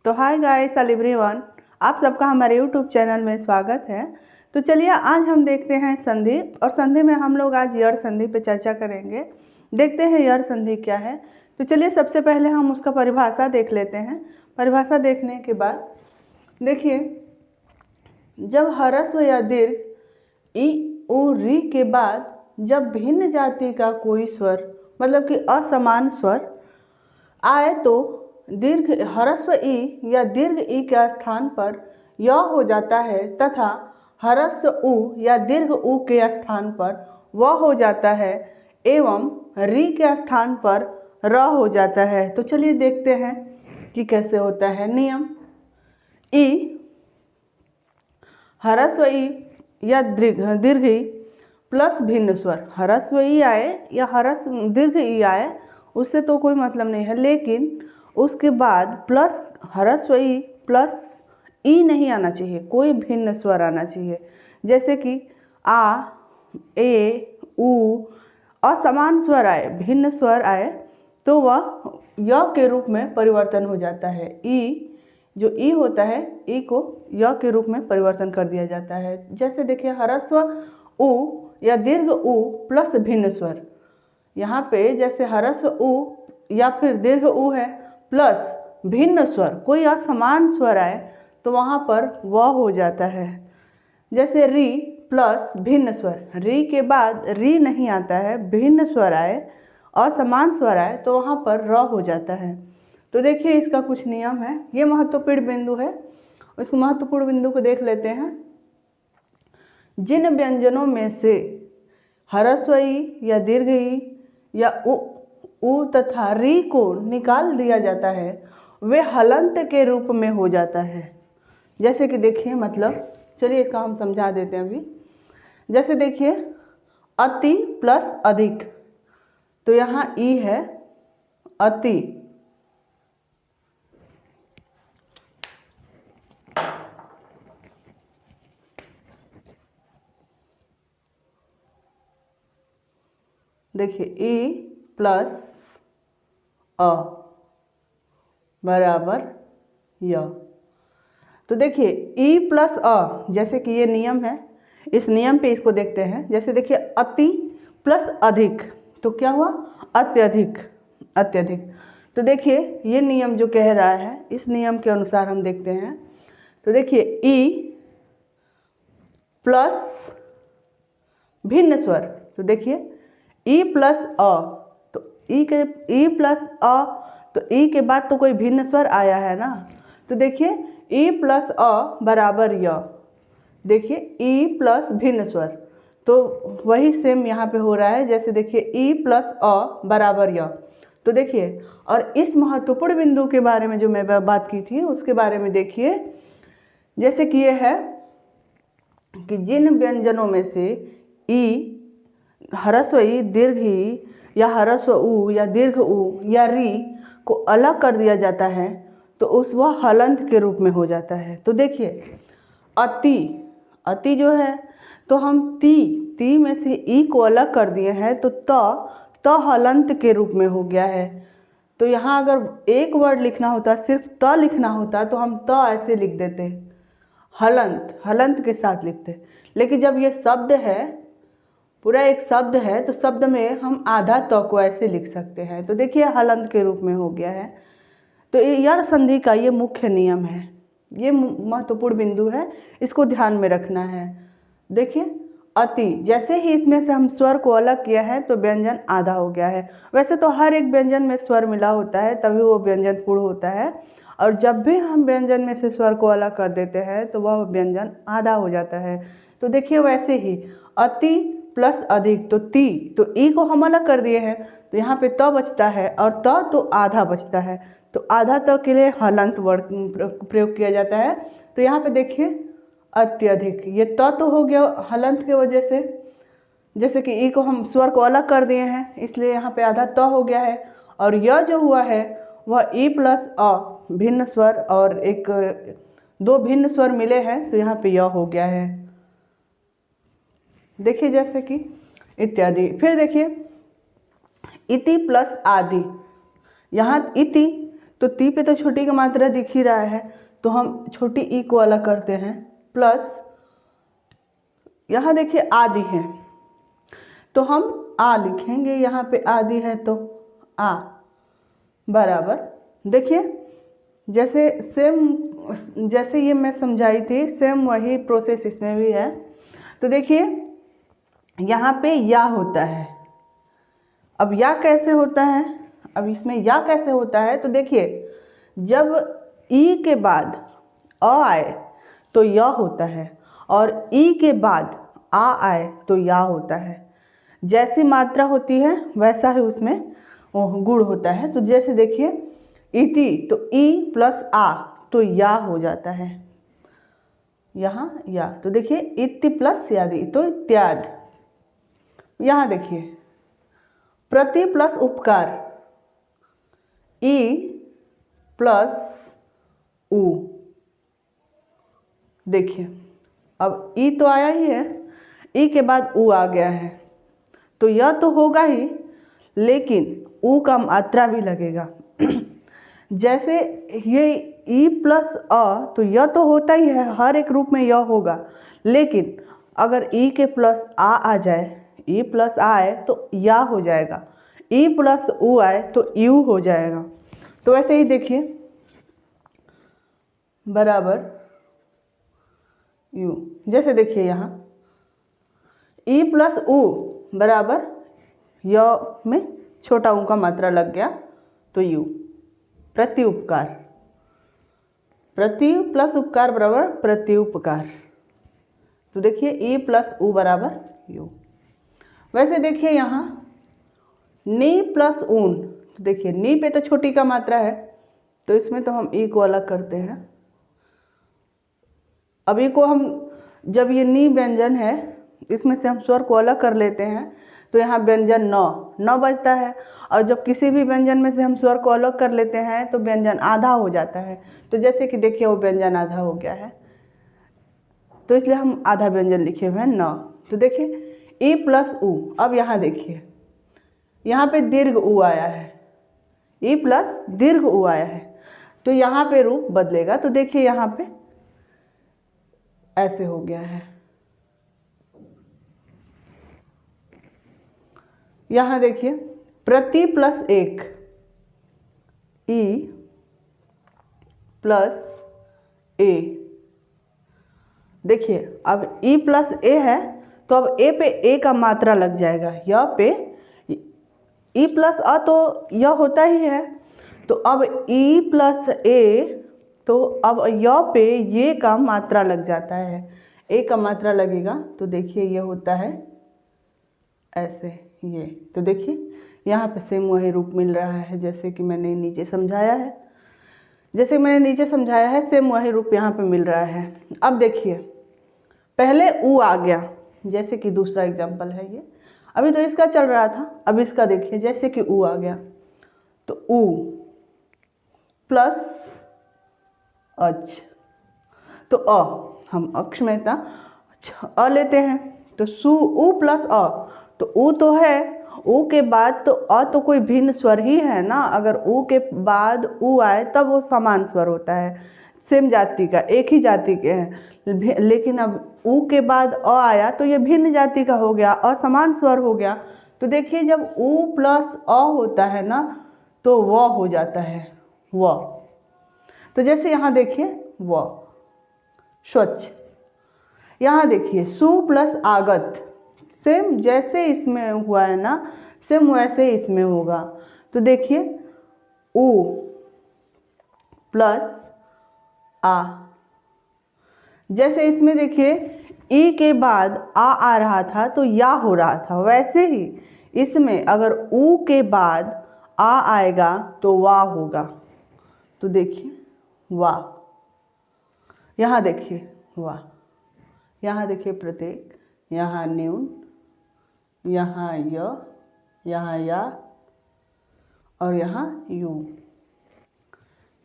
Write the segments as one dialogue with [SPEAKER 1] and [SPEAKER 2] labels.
[SPEAKER 1] तो hi guys all everyone, आप सबका हमारे यूट्यूब चैनल में स्वागत है। तो चलिए आज हम देखते हैं संधि, और संधि में हम लोग आज यड़ संधि पे चर्चा करेंगे। देखते हैं यड़ संधि क्या है। तो चलिए सबसे पहले हम उसका परिभाषा देख लेते हैं। परिभाषा देखने के बाद देखिए, जब ह्रस्व या दीर्घ ई उ री के बाद जब भिन्न जाति का कोई स्वर मतलब कि असमान स्वर आए तो दीर्घ ह्रस्व ई या दीर्घ ई के स्थान पर य हो जाता है तथा ह्रस्व उ या दीर्घ उ के स्थान पर व हो जाता है एवं री के स्थान पर र हो जाता है। तो चलिए देखते हैं कि कैसे होता है। नियम: ई ह्रस्व ई या दीर्घ ई प्लस भिन्न स्वर, ह्रस्व ई आए या दीर्घ ई आए उससे तो कोई मतलब नहीं है, लेकिन उसके बाद प्लस ह्रस्व ई प्लस ई नहीं आना चाहिए, कोई भिन्न स्वर आना चाहिए। जैसे कि आ, ए, उ असमान स्वर आए, भिन्न स्वर आए तो वह य के रूप में परिवर्तन हो जाता है। ई जो ई होता है, ई को य के रूप में परिवर्तन कर दिया जाता है। जैसे देखिए, ह्रस्व उ या दीर्घ उ प्लस भिन्न स्वर, यहाँ पे जैसे ह्रस्व उ या फिर दीर्घ उ है प्लस भिन्न स्वर, कोई असमान स्वर आए तो वहाँ पर व हो जाता है। जैसे री प्लस भिन्न स्वर, री के बाद री नहीं आता है, भिन्न स्वर आए, असमान स्वर आए तो वहाँ पर र हो जाता है। तो देखिए इसका कुछ नियम है, ये महत्वपूर्ण बिंदु है। उस महत्वपूर्ण बिंदु को देख लेते हैं। जिन व्यंजनों में से ह्रस्व ई या दीर्घ ई या उ तथा री को निकाल दिया जाता है वे हलंत के रूप में हो जाता है। जैसे कि देखिए, मतलब चलिए इसका हम समझा देते हैं अभी। जैसे देखिए, अति प्लस अधिक, तो यहाँ ई है अति, देखिए ई प्लस अ बराबर य। तो देखिए ई प्लस अ, जैसे कि ये नियम है, इस नियम पे इसको देखते हैं। जैसे देखिए, अति प्लस अधिक, तो क्या हुआ? अत्यधिक, अत्यधिक। तो देखिए ये नियम जो कह रहा है, इस नियम के अनुसार हम देखते हैं। तो देखिए ई प्लस भिन्न स्वर, तो देखिए ई प्लस अ, तो ई प्लस अ, तो ई के बाद तो कोई भिन्न स्वर आया है ना। तो देखिए ई प्लस अ बराबर य, देखिए ई प्लस भिन्न स्वर, तो वही सेम यहाँ पे हो रहा है। जैसे देखिए ई प्लस अ बराबर य। तो देखिए, और इस महत्वपूर्ण बिंदु के बारे में जो मैं बात की थी उसके बारे में देखिए। जैसे कि ये है कि जिन व्यंजनों में से ई ह्रस्व ई दीर्घ ई या ह्रस्व उ या दीर्घ उ या री को अलग कर दिया जाता है तो उस वह हलंत के रूप में हो जाता है। तो देखिए अति, अति जो है तो हम ती में से ई को अलग कर दिए हैं तो त हलंत के रूप में हो गया है। तो यहाँ अगर एक वर्ड लिखना होता, सिर्फ त लिखना होता, तो हम त ऐसे लिख देते, हलंत, हलंत के साथ लिखते। लेकिन जब ये शब्द है, पूरा एक शब्द है, तो शब्द में हम आधा त को ऐसे लिख सकते हैं। तो देखिए हलंत के रूप में हो गया है। तो यड़ संधि का ये मुख्य नियम है, ये महत्वपूर्ण बिंदु है, इसको ध्यान में रखना है। देखिए अति, जैसे ही इसमें से हम स्वर को अलग किया है तो व्यंजन आधा हो गया है। वैसे तो हर एक व्यंजन में स्वर मिला होता है तभी वो व्यंजन पूर्ण होता है, और जब भी हम व्यंजन में से स्वर को अलग कर देते हैं तो वह व्यंजन आधा हो जाता है। तो देखिए वैसे ही अति प्लस अधिक, तो ती, तो ई को हम अलग कर दिए हैं तो यहाँ पे त बचता है, और त तो आधा बचता है, तो आधा त के लिए हलंत वर्ड प्रयोग किया जाता है। तो यहाँ पे देखिए अत्यधिक, ये त तो हो गया हलंत की वजह से, जैसे कि ई को हम स्वर को अलग कर दिए हैं इसलिए यहाँ पे आधा त हो गया है, और यह जो हुआ है वह ई प्लस अ भिन्न स्वर और एक दो भिन्न स्वर मिले हैं तो यहाँ पे यह हो गया है। देखिए जैसे कि इत्यादि। फिर देखिए इति प्लस आदि, यहाँ इति तो ती पे तो छोटी का मात्रा दिख ही रहा है, तो हम छोटी ई को अलग करते हैं, प्लस यहाँ देखिए आदि है तो हम आ लिखेंगे, यहाँ पे आदि है तो आ बराबर, देखिए जैसे सेम जैसे ये मैं समझाई थी सेम वही प्रोसेस इसमें भी है। तो देखिए यहाँ पे या होता है, अब या कैसे होता है, अब इसमें या कैसे होता है, तो देखिए जब ई के बाद अ आए तो य होता है और ई के बाद आ आए तो या होता है। जैसी मात्रा होती है वैसा ही उसमें गुण होता है। तो जैसे देखिए इति तो ई प्लस आ तो या हो जाता है, यहाँ या, तो देखिए इति प्लस यादि तो इत्यादि। यहाँ देखिए प्रति प्लस उपकार ई प्लस उ, देखिए अब ई तो आया ही है, ई के बाद उ आ गया है, तो यह तो होगा ही लेकिन उ का मात्रा भी लगेगा। जैसे ये ई प्लस अ तो यह तो होता ही है, हर एक रूप में यह होगा, लेकिन अगर ई के प्लस आ जाए, ई प्लस आ आए तो या हो जाएगा, ई प्लस उ आए तो यू हो जाएगा। तो वैसे ही देखिए बराबर यू, जैसे देखिए यहाँ ई प्लस उ बराबर य में छोटा ऊ का मात्रा लग गया तो यू, प्रति उपकार, प्रति प्लस उपकार बराबर प्रति उपकार, तो देखिए ई प्लस उ बराबर यू। वैसे देखिए यहाँ नी प्लस ऊन, तो देखिए नी पे तो छोटी का मात्रा है तो इसमें तो हम ई को अलग करते हैं। अभी को हम जब ये नी व्यंजन है इसमें से हम स्वर को अलग कर लेते हैं तो यहाँ व्यंजन न बचता है, और जब किसी भी व्यंजन में से हम स्वर को अलग कर लेते हैं तो व्यंजन आधा हो जाता है। तो जैसे कि देखिए वो व्यंजन आधा हो गया है तो इसलिए हम आधा व्यंजन लिखे हुए हैं न। तो देखिए ई प्लस उ, अब यहाँ देखिए यहाँ पे दीर्घ उ आया है, ई प्लस दीर्घ उ आया है तो यहाँ पे रूप बदलेगा। तो देखिए यहाँ पे ऐसे हो गया है, यहाँ देखिए प्रति प्लस एक ई प्लस ए, देखिए अब ई प्लस ए है तो अब ए पे ए का मात्रा लग जाएगा, य पे ई प्लस अ तो यह होता ही है, तो अब ई प्लस ए तो अब य पे ये का मात्रा लग जाता है, ए का मात्रा लगेगा तो देखिए ये होता है ऐसे ये। तो देखिए यहाँ पे सेम वही रूप मिल रहा है जैसे कि मैंने नीचे समझाया है, जैसे मैंने नीचे समझाया है सेम वही रूप यहाँ पे मिल रहा है। अब देखिए पहले उ आ गया, जैसे कि दूसरा एग्जाम्पल है ये, अभी तो इसका चल रहा था, अब इसका देखिए जैसे कि उ आ गया तो उ प्लस अच, तो अ हम अक्ष में था अ लेते हैं तो सु उ प्लस अ, तो उ तो है, उ के बाद तो अ तो कोई भिन्न स्वर ही है ना, अगर उ के बाद उ आए तब वो समान स्वर होता है, सेम जाति का, एक ही जाति के हैं, लेकिन अब उ के बाद अ आया तो ये भिन्न जाति का हो गया, असमान स्वर हो गया। तो देखिए जब उ प्लस अ होता है ना तो व हो जाता है व, तो जैसे यहाँ देखिए व स्वच्छ, यहाँ देखिए सु प्लस आगत, सेम जैसे इसमें हुआ है ना सेम वैसे ही इसमें होगा। तो देखिए उ प्लस आ, जैसे इसमें देखिए ई के बाद आ रहा था तो या हो रहा था, वैसे ही इसमें अगर उ के बाद आ आएगा तो वा होगा। तो देखिए वाह, यहाँ देखिए वाह, यहाँ देखिए प्रत्येक, यहाँ न्यून, यहाँ य, यहाँ या और यहाँ यू।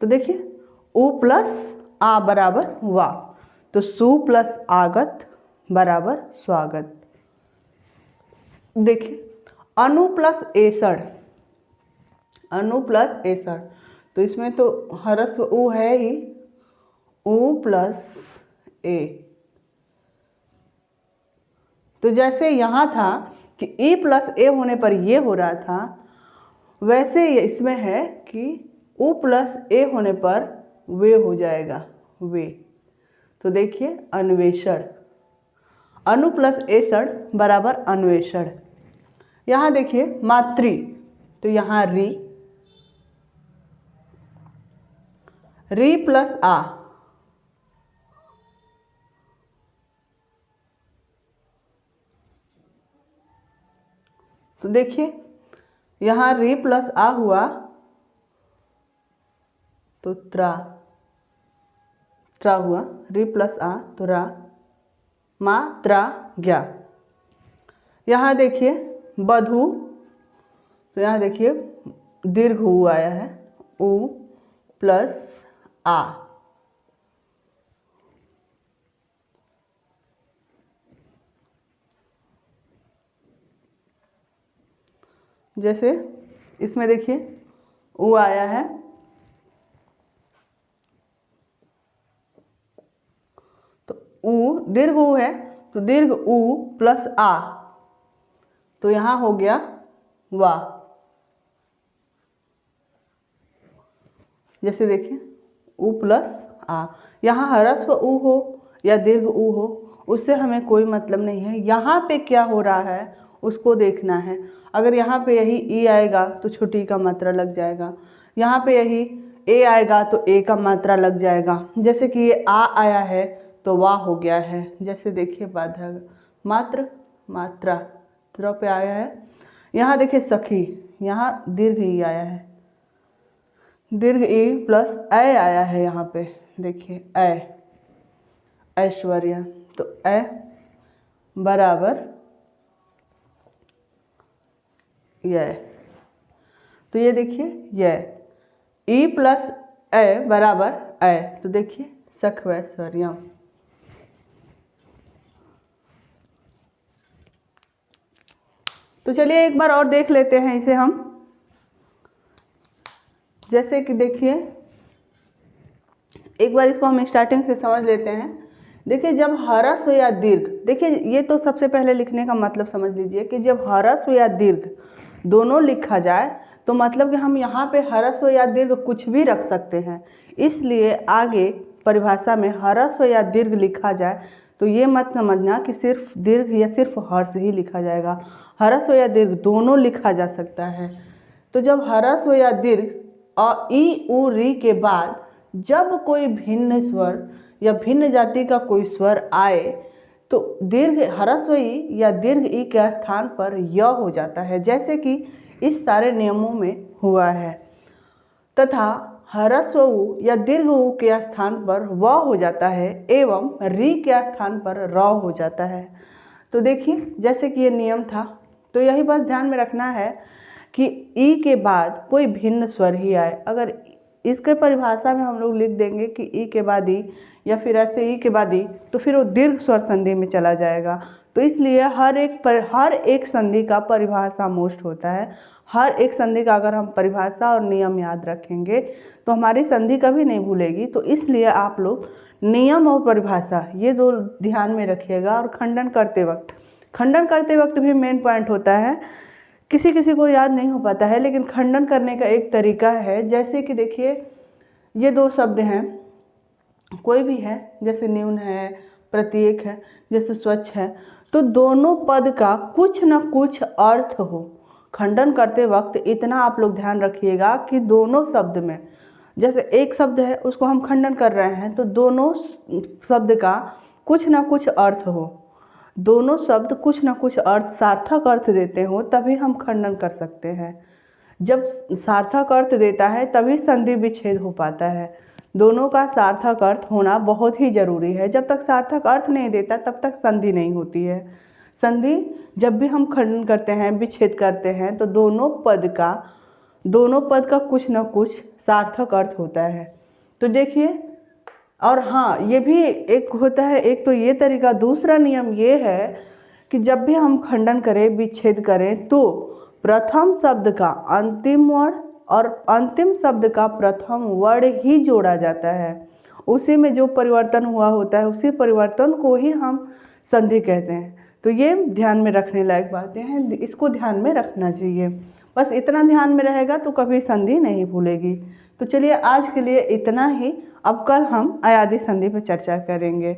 [SPEAKER 1] तो देखिए उ प्लस आ बराबर वा, तो सु प्लस आगत बराबर स्वागत। देखिए अनु प्लस एसड़, अनु प्लस एसड़, तो इसमें तो ह्रस्व उ है ही, उ प्लस ए। तो जैसे यहाँ था कि ई प्लस ए होने पर ये हो रहा था, वैसे इसमें है कि उ प्लस ए होने पर वे हो जाएगा, वे। तो देखिए अन्वेषण, अनु प्लस एषण बराबर अन्वेषण। यहाँ देखिए मातृ, तो यहाँ री प्लस आ, तो देखिए यहाँ री प्लस आ हुआ तो त्रा हुआ, री प्लस आ तो रा, मा त्रा ज्ञा। यहाँ देखिए बधू, तो यहाँ देखिए दीर्घ उ आया है, उ प्लस आ। जैसे इसमें देखिए उ आया है, तो उ दीर्घ उ है, तो दीर्घ उ प्लस आ, तो यहाँ हो गया वा। जैसे देखिए उ प्लस आ, यहाँ ह्रस्व उ हो या दीर्घ उ हो उससे हमें कोई मतलब नहीं है, यहाँ पे क्या हो रहा है उसको देखना है। अगर यहाँ पे यही ई आएगा तो छोटी का मात्रा लग जाएगा, यहाँ पे यही ए आएगा तो ए का मात्रा लग जाएगा। जैसे कि ये आ आया है तो वाह हो गया है। जैसे देखिए बाधक मात्र, मात्रा त्रा पे आया है। यहाँ देखिए सखी, यहाँ दीर्घ ई आया है, दीर्घ ई प्लस ऐ आया है, यहाँ पे देखिए ऐ, ऐश्वर्या, तो ऐ बराबर यह, तो ये देखिए यह ई प्लस ए बराबर ऐ, तो देखिए सखवैश्वर्यम। तो चलिए एक बार और देख लेते हैं इसे हम। जैसे कि देखिए एक बार इसको हम स्टार्टिंग से समझ लेते हैं। देखिए जब ह्रस्व या दीर्घ, देखिए ये तो सबसे पहले लिखने का मतलब समझ लीजिए कि जब ह्रस्व या दीर्घ दोनों लिखा जाए तो मतलब कि हम यहाँ पे ह्रस्व या दीर्घ कुछ भी रख सकते हैं, इसलिए आगे परिभाषा में ह्रस्व या दीर्घ लिखा जाए तो ये मत समझना कि सिर्फ दीर्घ या सिर्फ हर्ष ही लिखा जाएगा, ह्रस्व या दीर्घ दोनों लिखा जा सकता है। तो जब ह्रस्व या दीर्घ और ई उ री के बाद जब कोई भिन्न स्वर या भिन्न जाति का कोई स्वर आए तो दीर्घ ह्रस्व ई या दीर्घ ई के स्थान पर य हो जाता है, जैसे कि इस सारे नियमों में हुआ है। तथा ह्रस्व उ या दीर्घ उ के स्थान पर व हो जाता है एवं री के स्थान पर र हो जाता है। तो देखिए जैसे कि ये नियम था, तो यही बात ध्यान में रखना है कि ई के बाद कोई भिन्न स्वर ही आए। अगर इसके परिभाषा में हम लोग लिख देंगे कि ई के बाद ई या फिर ऐसे ई के बाद ई, तो फिर वो दीर्घ स्वर संधि में चला जाएगा। तो इसलिए हर एक संधि का परिभाषा मोस्ट होता है। हर एक संधि का अगर हम परिभाषा और नियम याद रखेंगे तो हमारी संधि कभी नहीं भूलेगी। तो इसलिए आप लोग नियम और परिभाषा ये दो ध्यान में रखिएगा। और खंडन करते वक्त भी मेन पॉइंट होता है, किसी किसी को याद नहीं हो पाता है, लेकिन खंडन करने का एक तरीका है। जैसे कि देखिए ये दो शब्द हैं, कोई भी है, जैसे न्यून है, प्रत्येक है, जैसे स्वच्छ है, तो दोनों पद का कुछ न कुछ अर्थ हो। खंडन करते वक्त इतना आप लोग ध्यान रखिएगा कि दोनों शब्द में, जैसे एक शब्द है उसको हम खंडन कर रहे हैं तो दोनों शब्द का कुछ न कुछ अर्थ हो, दोनों शब्द कुछ न कुछ अर्थ सार्थक अर्थ देते हो, तभी हम खंडन कर सकते हैं। जब सार्थक अर्थ देता है तभी संधि विच्छेद हो पाता है। दोनों का सार्थक अर्थ होना बहुत ही जरूरी है। जब तक सार्थक अर्थ नहीं देता तब तक संधि नहीं होती है। संधि जब भी हम खंडन करते हैं, विच्छेद करते हैं, तो दोनों पद का कुछ न कुछ सार्थक अर्थ होता है। तो देखिए, और हाँ ये भी एक होता है, एक तो ये तरीका, दूसरा नियम ये है कि जब भी हम खंडन करें, विच्छेद करें, तो प्रथम शब्द का अंतिम वर्ण और अंतिम शब्द का प्रथम वर्ण ही जोड़ा जाता है, उसी में जो परिवर्तन हुआ होता है उसी परिवर्तन को ही हम संधि कहते हैं। तो ये ध्यान में रखने लायक बातें हैं, इसको ध्यान में रखना चाहिए। बस इतना ध्यान में रहेगा तो कभी संधि नहीं भूलेगी। तो चलिए आज के लिए इतना ही, अब कल हम अयादी संधि पर चर्चा करेंगे।